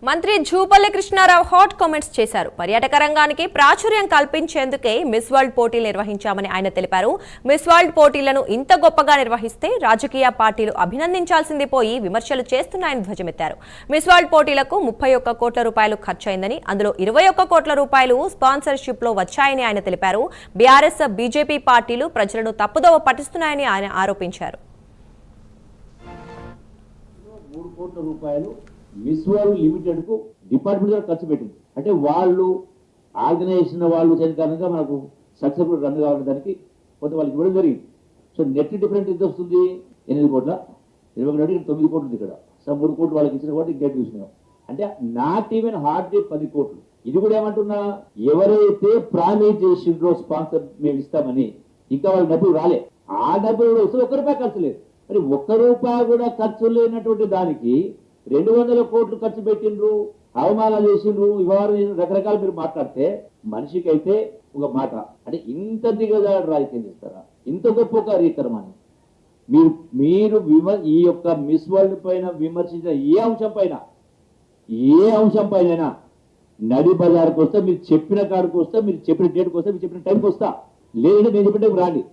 మంత్రి Jupally Krishnarao hot comments చేశారు. పర్యాటక రంగానికి ప్రాచుర్యం కల్పించేందుకే మిస్ వరల్డ్ పోటీలు నిర్వహించామని ఆయన తెలిపారు. మిస్ వరల్డ్ పోటీలను ఇంత గొప్పగా నిర్వహిస్తే రాజకీయ పార్టీలు అభినందించాల్సింది పోయి విమర్శలు చేస్తున్నాయని ధ్వజమెత్తారు. మిస్ వరల్డ్ పోటీలకు 31 కోట్ల రూపాయలు ఖర్చయిందని, అందులో 21 కోట్ల రూపాయలు స్పాన్సర్షిప్ లో వచ్చాయని ఆయన తెలిపారు. బీఆర్ఎస్, బీజేపీ పార్టీలు ప్రజలను తప్పుదోవ పట్టిస్తున్నాయని ఆయన ఆరోపించారు. 3 కోట్ల రూపాయలు మిస్ వరల్డ్ లిమిటెడ్ కు డిపార్ట్మెంట్ ఖర్చు పెట్టింది. అంటే వాళ్ళు ఆర్గనైజేషన్ వాళ్ళు చేయడానికి మనకు సక్సెస్ఫుల్ రన్ కావడానికి కొంత వాళ్ళకి ఇవ్వడం జరిగింది. సో నెట్ డిఫరెంట్ ఎంత వస్తుంది? 8 కోట్ల 21 9 కోట్లు ఇక్కడ. సో 3 కోట్లు వాళ్ళకి ఇచ్చిన కాబట్టి గేట్ చూసినాం. అంటే నాట్ ఈవెన్ హార్డ్లీ 10 కోట్లు. ఇది కూడా ఏమంటున్నా, ఎవరైతే ప్రామిస్ చేసిండ్రో స్పాన్సర్ మేము ఇస్తామని ఇంకా వాళ్ళ డబ్బులు రాలే. ఆ డబ్బులు కూడా వస్తే 1 రూపాయి ఖర్చు లేదు. మరి 1 రూపాయి కూడా ఖర్చు లేనటువంటి దానికి 200 కోట్లు ఖర్చు పెట్టిండ్రు, అవమానాలు చేసిండ్రు, ఇవాళ రకరకాలు మీరు మాట్లాడితే మనిషికి అయితే ఒక మాట అంటే ఇంత దిగజాడు రాజకీయం చేస్తారా? ఇంత గొప్ప కార్యక్రమాన్ని మీరు ఈ యొక్క మిస్ వరల్డ్ పైన విమర్శించిన ఏ అంశం పైన నడి బజార్కి వస్తే, మీరు చెప్పిన కాడికి వస్తే, మీరు చెప్పిన డేట్కి వస్తే, మీరు చెప్పిన టైంకి వస్తా, లేదంటే నేను చెప్పిన టైంకి రాండి.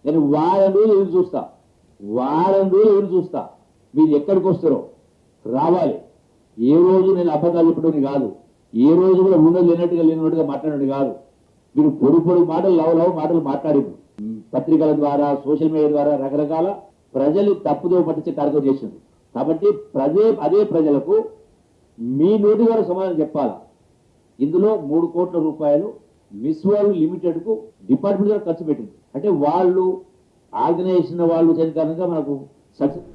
నేను వారం రోజులు ఎదురు చూస్తా మీరు ఎక్కడికి వస్తారో రావాలి. ఏ రోజు నేను అబద్ధాలు చెప్పడం కాదు, ఏ రోజు కూడా ఉండదు లేనట్టుగా మాట్లాడడం కాదు. మీరు పొడి మాటలు లవ మాటలు మాట్లాడింది పత్రికల ద్వారా, సోషల్ మీడియా ద్వారా రకరకాల ప్రజలు తప్పుదో పట్టించే కార్యక్రమం చేసింది. కాబట్టి అదే ప్రజలకు మీ నోటి ద్వారా సమాధానం చెప్పాలా. ఇందులో 3 కోట్ల రూపాయలు మిస్ వరల్డ్ లిమిటెడ్ కు డిపార్ట్మెంట్ ఖర్చు పెట్టింది. అంటే వాళ్ళు ఆర్గనైజేషన్ వాళ్ళు చేయడానికి మనకు సక్సెస్